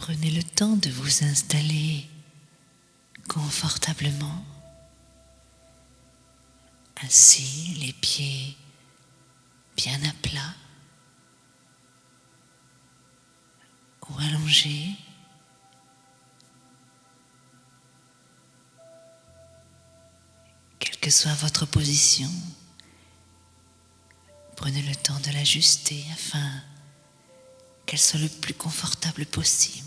Prenez le temps de vous installer confortablement, assis, les pieds bien à plat ou allongés. Quelle que soit votre position, prenez le temps de l'ajuster afin qu'elle soit le plus confortable possible.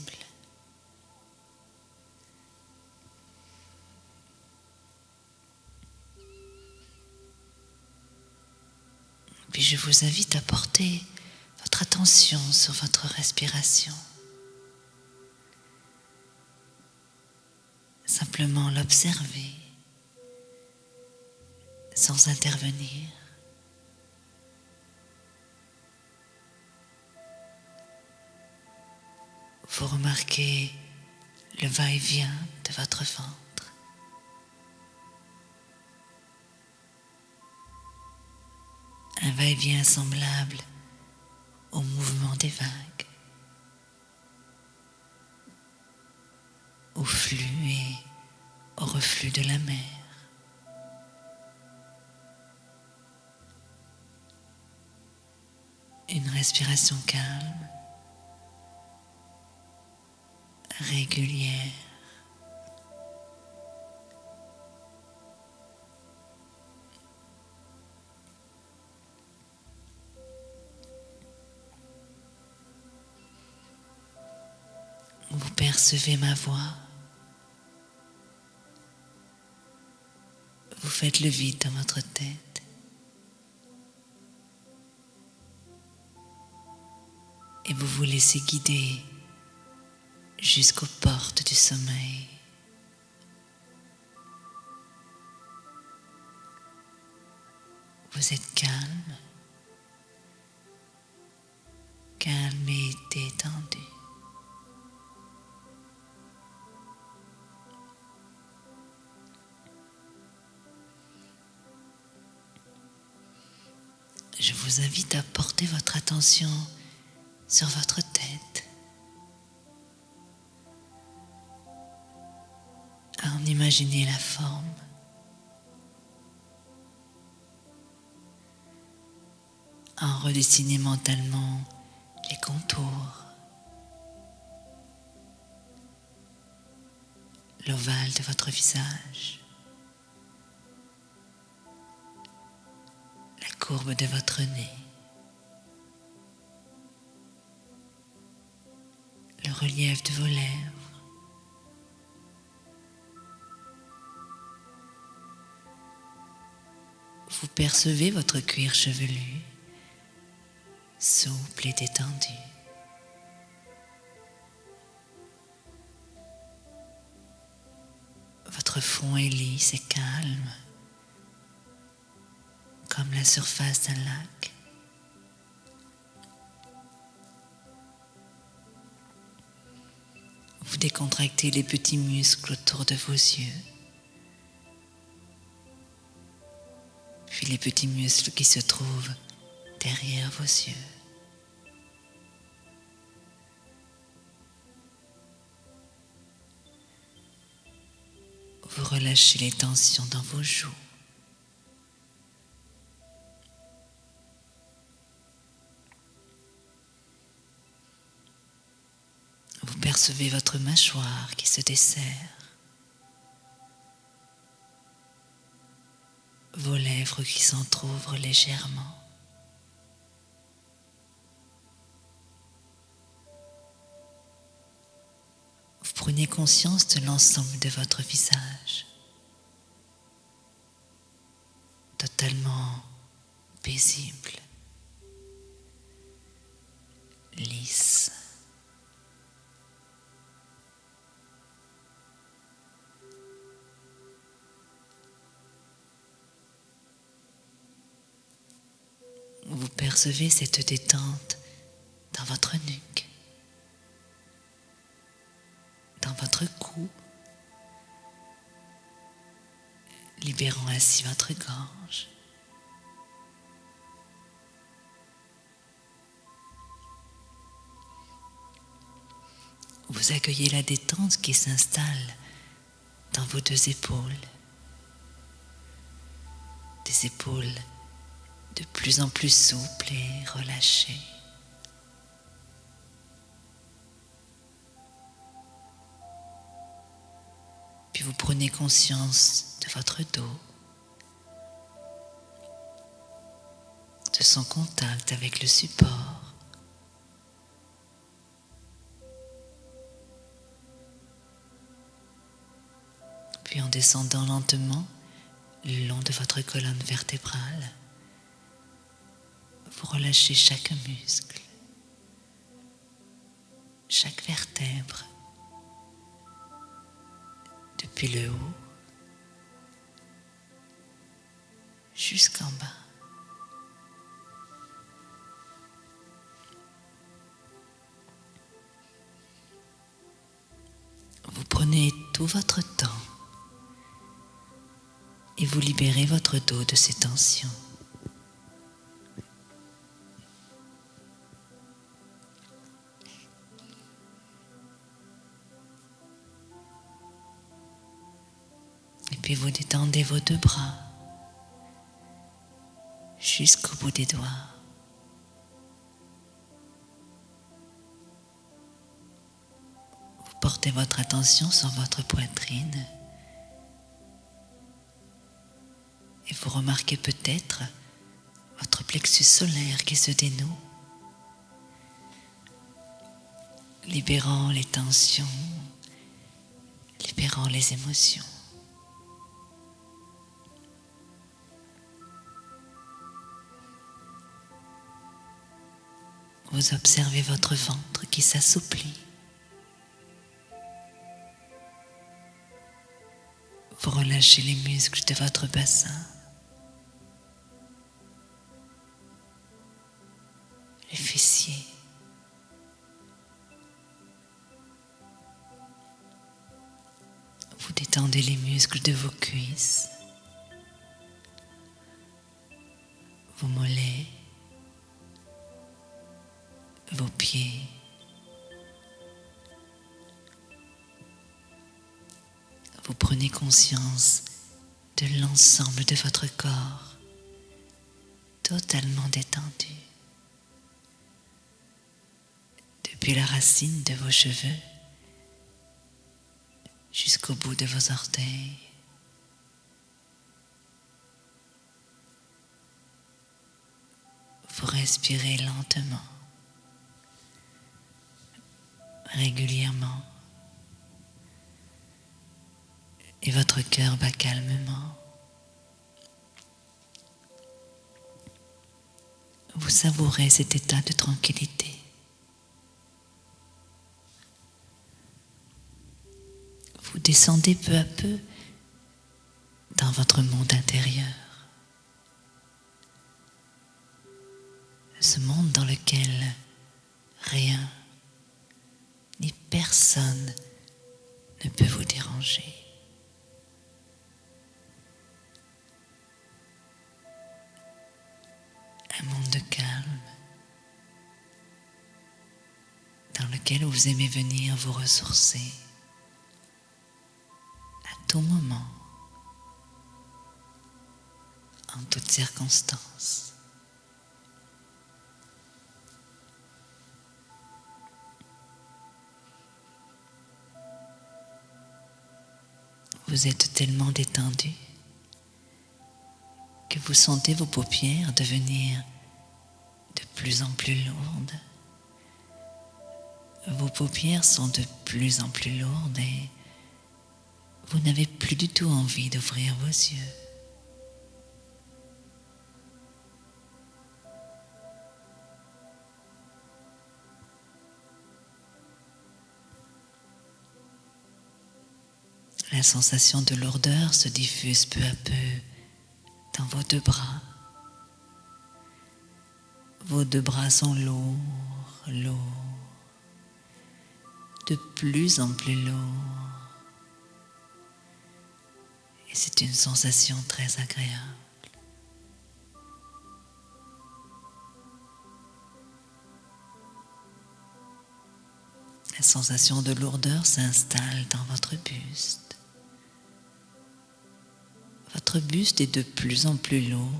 Puis je vous invite à porter votre attention sur votre respiration. Simplement l'observer sans intervenir. Vous remarquez le va-et-vient de votre ventre. Un va-et-vient semblable au mouvement des vagues, au flux et au reflux de la mer. Une respiration calme, régulière. Vous percevez ma voix. Vous faites le vide dans votre tête. Et vous vous laissez guider jusqu'aux portes du sommeil. Vous êtes calme et détendu. Je vous invite à porter votre attention sur votre tête, à en imaginer la forme, à en redessiner mentalement les contours, l'ovale de votre visage, la courbe de votre nez, le relief de vos lèvres, vous percevez votre cuir chevelu, souple et détendu. Votre front est lisse et calme, comme la surface d'un lac. Vous décontractez les petits muscles autour de vos yeux, puis les petits muscles qui se trouvent derrière vos yeux. Vous relâchez les tensions dans vos joues. Vous percevez votre mâchoire qui se desserre, vos lèvres qui s'entr'ouvrent légèrement. Vous prenez conscience de l'ensemble de votre visage, totalement paisible, lisse. Vous percevez cette détente dans votre nuque, dans votre cou, libérant ainsi votre gorge. vous accueillez la détente qui s'installe dans vos deux épaules. Des épaules de plus en plus souples et relâchées. Puis vous prenez conscience de votre dos, de son contact avec le support. Puis en descendant lentement le long de votre colonne vertébrale, vous relâchez chaque muscle, chaque vertèbre, depuis le haut jusqu'en bas. Vous prenez tout votre temps et vous libérez votre dos de ses tensions. Et puis vous détendez vos deux bras jusqu'au bout des doigts. Vous portez votre attention sur votre poitrine et vous remarquez peut-être votre plexus solaire qui se dénoue, libérant les tensions, libérant les émotions. Vous observez votre ventre qui s'assouplit. Vous relâchez les muscles de votre bassin, les fessiers. Vous détendez les muscles de vos cuisses, vos mollets, vos pieds. Vous prenez conscience de l'ensemble de votre corps, totalement détendu. Depuis la racine de vos cheveux jusqu'au bout de vos orteils. Vous respirez lentement, régulièrement, et votre cœur bat calmement. Vous savourez cet état de tranquillité. Vous descendez peu à peu dans votre monde intérieur. Ce monde dans lequel rien ni personne ne peut vous déranger. Un monde de calme dans lequel vous aimez venir vous ressourcer à tout moment, en toutes circonstances. Vous êtes tellement détendu que vous sentez vos paupières devenir de plus en plus lourdes. Vos paupières sont de plus en plus lourdes et vous n'avez plus du tout envie d'ouvrir vos yeux. La sensation de lourdeur se diffuse peu à peu dans vos deux bras. Vos deux bras sont lourds, lourds, de plus en plus lourds. Et c'est une sensation très agréable. La sensation de lourdeur s'installe dans votre buste. Votre buste est de plus en plus lourd,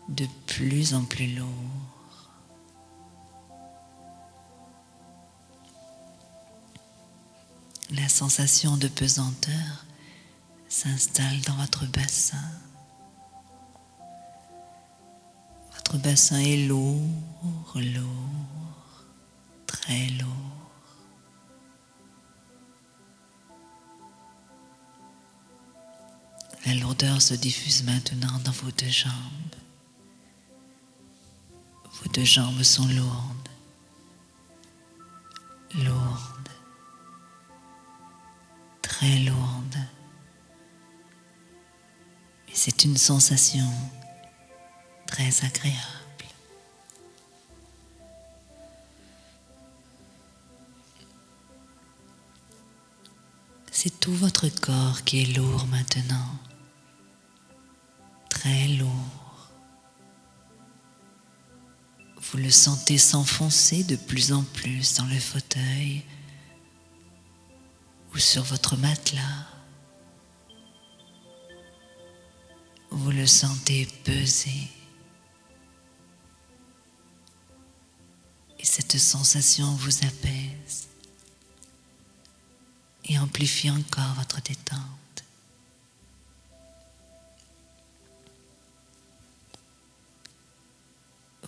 de plus en plus lourd. La sensation de pesanteur s'installe dans votre bassin. Votre bassin est lourd, lourd, très lourd. La lourdeur se diffuse maintenant dans vos deux jambes. Vos deux jambes sont lourdes, lourdes, très lourdes. Et c'est une sensation très agréable. C'est tout votre corps qui est lourd maintenant, très lourd. Vous le sentez s'enfoncer de plus en plus dans le fauteuil ou sur votre matelas. Vous le sentez peser. Et cette sensation vous apaise et amplifie encore votre détente.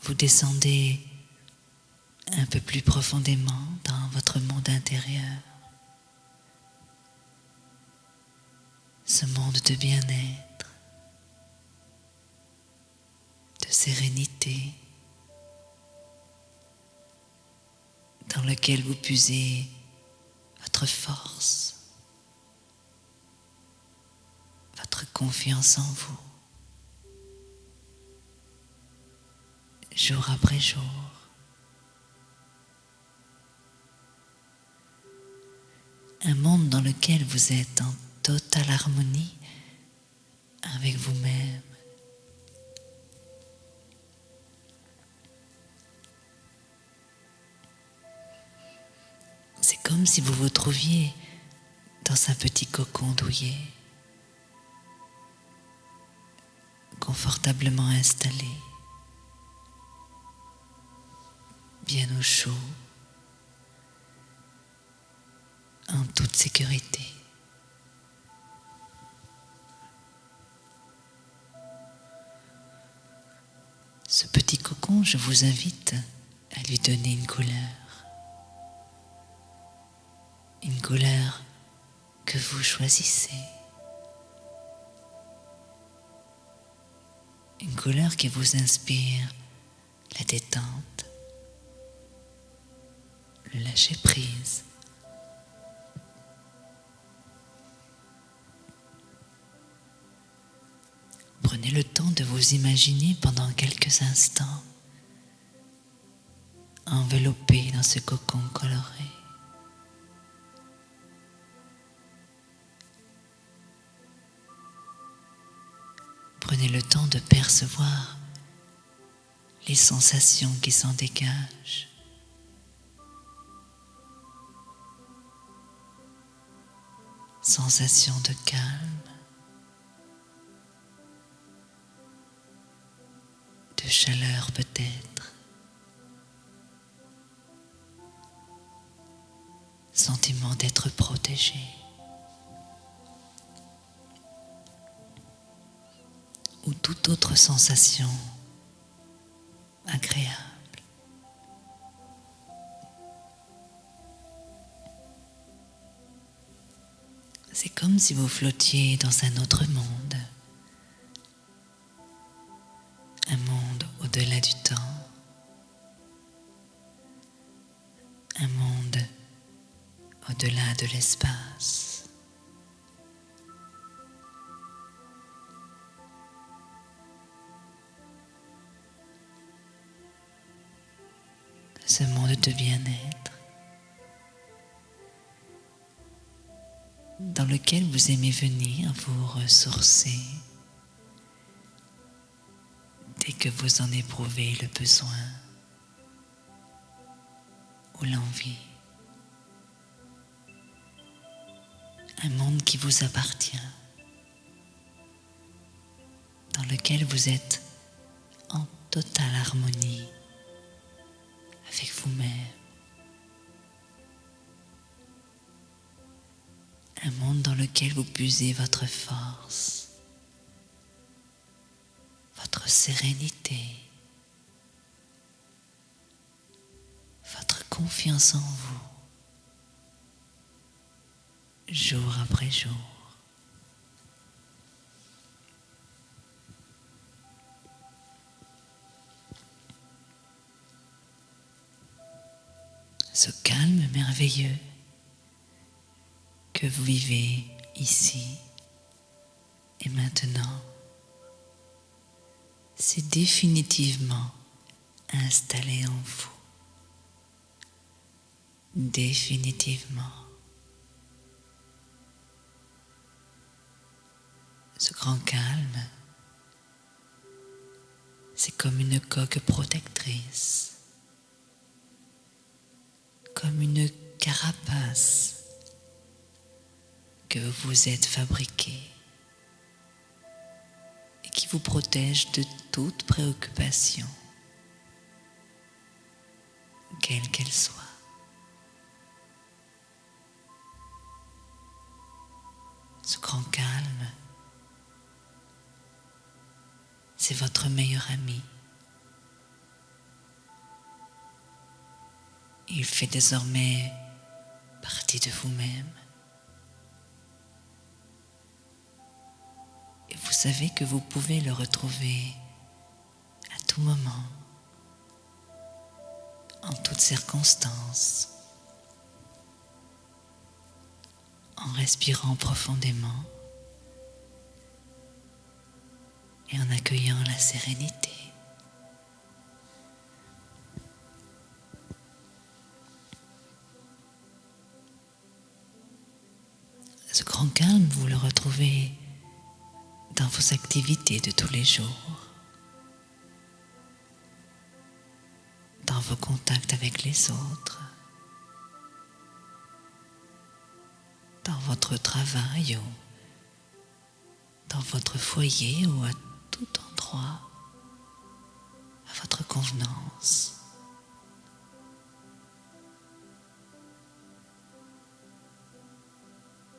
Vous descendez un peu plus profondément dans votre monde intérieur. Ce monde de bien-être, de sérénité, dans lequel vous puisez votre force, votre confiance en vous, jour après jour. Un monde dans lequel vous êtes en totale harmonie avec vous-même. C'est comme si vous vous trouviez dans un petit cocon douillet, confortablement installé, bien au chaud, en toute sécurité. Ce petit cocon, je vous invite à lui donner une couleur. Une couleur que vous choisissez. Une couleur qui vous inspire la détente, le lâcher-prise. Prenez le temps de vous imaginer pendant quelques instants enveloppé dans ce cocon coloré. Prenez le temps de percevoir les sensations qui s'en dégagent. Sensations de calme, de chaleur peut-être, sentiment d'être protégé. Ou toute autre sensation agréable. C'est comme si vous flottiez dans un autre monde, un monde au-delà du temps, un monde au-delà de l'espace. Ce monde de bien-être dans lequel vous aimez venir vous ressourcer dès que vous en éprouvez le besoin ou l'envie. un monde qui vous appartient, dans lequel vous êtes en totale harmonie avec vous-même. Un monde dans lequel vous puisez votre force, votre sérénité, votre confiance en vous, jour après jour. Ce calme merveilleux que vous vivez ici et maintenant s'est définitivement installé en vous. Définitivement. Ce grand calme, c'est comme une coque protectrice, comme une carapace que vous vous êtes fabriquée et qui vous protège de toute préoccupation, quelle qu'elle soit. Ce grand calme, c'est votre meilleur ami. Il fait désormais partie de vous-même. Et vous savez que vous pouvez le retrouver à tout moment, en toutes circonstances, en respirant profondément et en accueillant la sérénité. Ce grand calme, vous le retrouvez dans vos activités de tous les jours, dans vos contacts avec les autres, dans votre travail ou dans votre foyer ou à tout endroit, à votre convenance.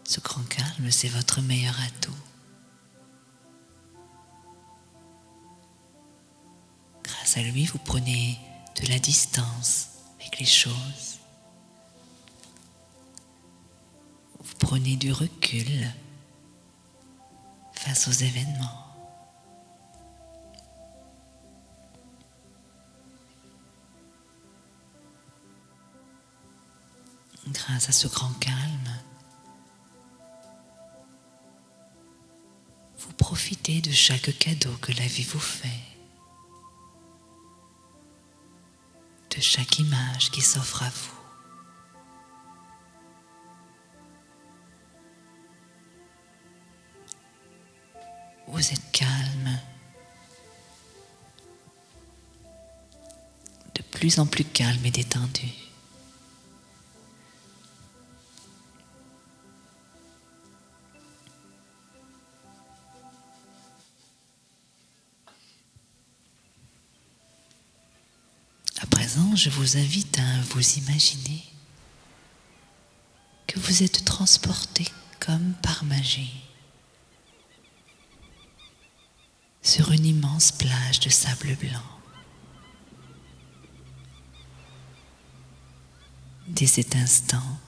Ce grand calme, c'est votre meilleur atout. Grâce à lui, vous prenez de la distance avec les choses. Vous prenez du recul face aux événements. Grâce à ce grand calme, vous profitez de chaque cadeau que la vie vous fait, de chaque image qui s'offre à vous. Vous êtes calme, de plus en plus calme et détendu. À présent, je vous invite à vous imaginer que vous êtes transporté comme par magie sur une immense plage de sable blanc. Dès cet instant,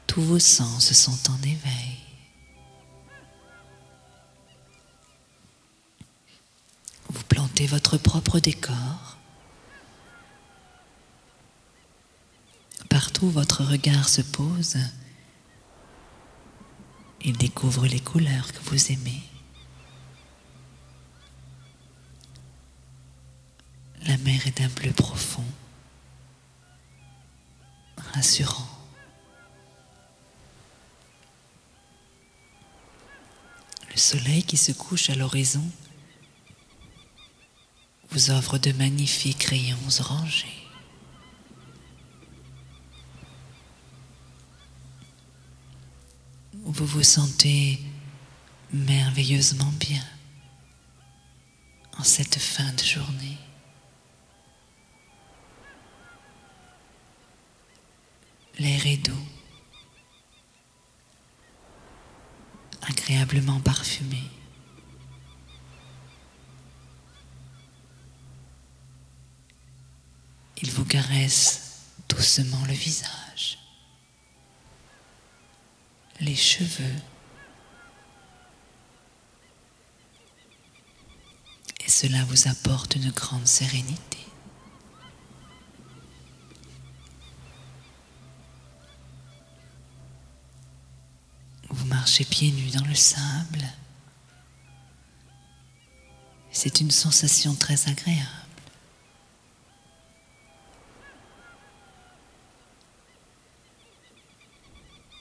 tous vos sens sont en éveil. Vous plantez votre propre décor. Partout où votre regard se pose, il découvre les couleurs que vous aimez. La mer est d'un bleu profond, rassurant. Le soleil qui se couche à l'horizon vous offre de magnifiques rayons orangés. vous vous sentez merveilleusement bien en cette fin de journée. L'air est doux, agréablement parfumé. Il vous caresse doucement le visage, les cheveux, et cela vous apporte une grande sérénité. Vous marchez pieds nus dans le sable. C'est une sensation très agréable.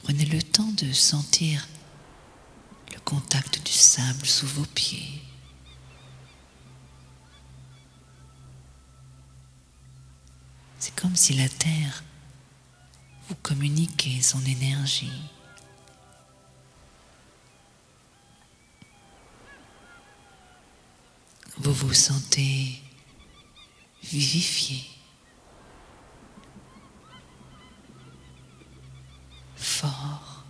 Prenez le temps de sentir le contact du sable sous vos pieds. C'est comme si la terre vous communiquait son énergie. Vous vous sentez vivifié, fort.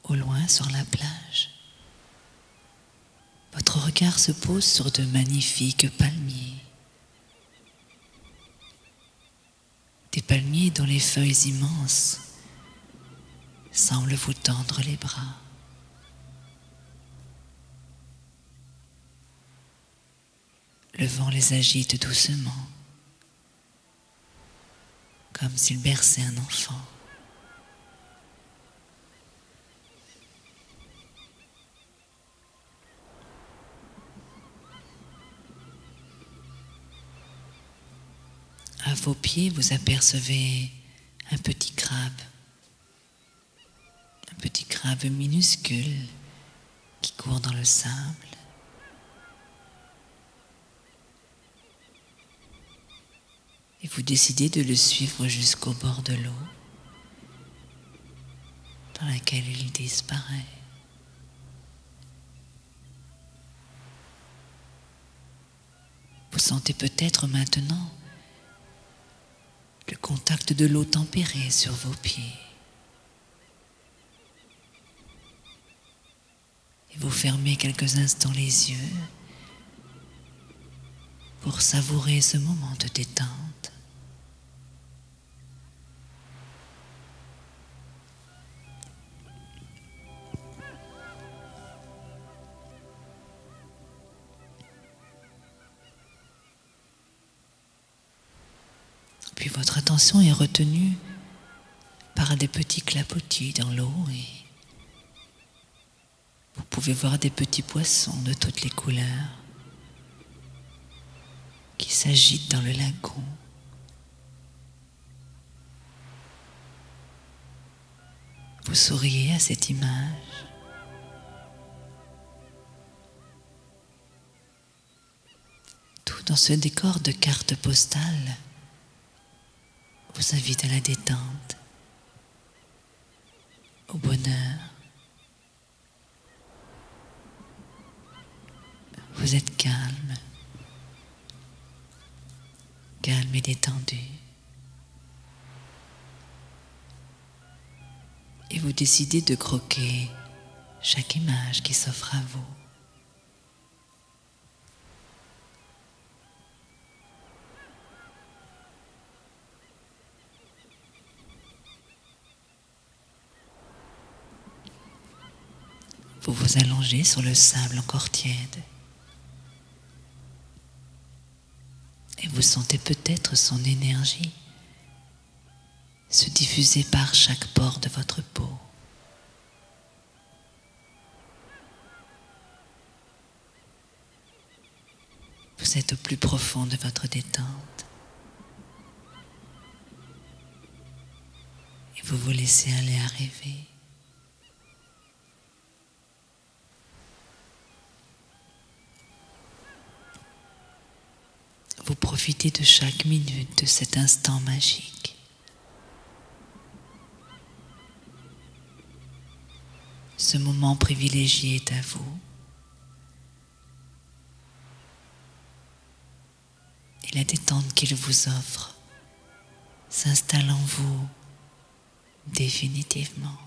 Au loin, sur la plage, votre regard se pose sur de magnifiques palmiers. Des palmiers dont les feuilles immenses semblent vous tendre les bras. Le vent les agite doucement, comme s'il berçait un enfant. À vos pieds, vous apercevez un petit crabe minuscule qui court dans le sable. Et vous décidez de le suivre jusqu'au bord de l'eau, dans laquelle il disparaît. Vous sentez peut-être maintenant le contact de l'eau tempérée sur vos pieds. Et vous fermez quelques instants les yeux pour savourer ce moment de détente. Puis votre attention est retenue par des petits clapotis dans l'eau et vous pouvez voir des petits poissons de toutes les couleurs qui s'agitent dans le lagon. Vous souriez à cette image. Tout dans ce décor de cartes postales vous invite à la détente, au bonheur. Vous êtes calme et détendu. Et vous décidez de croquer chaque image qui s'offre à vous. Vous vous allongez sur le sable encore tiède et vous sentez peut-être son énergie se diffuser par chaque pore de votre peau. Vous êtes au plus profond de votre détente et vous vous laissez aller à rêver. Vous profitez profitez de chaque minute de cet instant magique. Ce moment privilégié est à vous. Et la détente qu'il vous offre s'installe en vous définitivement.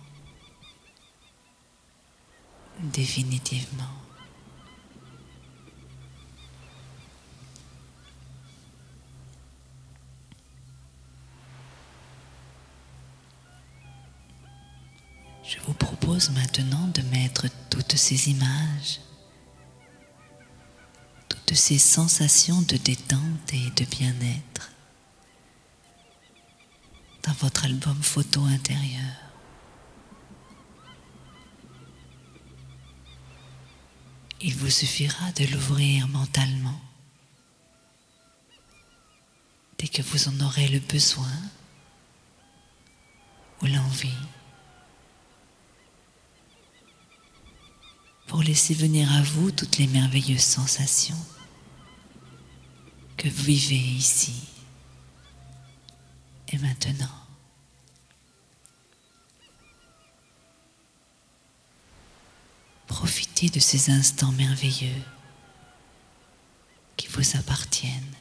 Définitivement. Je vous propose maintenant de mettre toutes ces images, toutes ces sensations de détente et de bien-être dans votre album photo intérieur. Il vous suffira de l'ouvrir mentalement dès que vous en aurez le besoin ou l'envie, pour laisser venir à vous toutes les merveilleuses sensations que vous vivez ici et maintenant. Profitez de ces instants merveilleux qui vous appartiennent.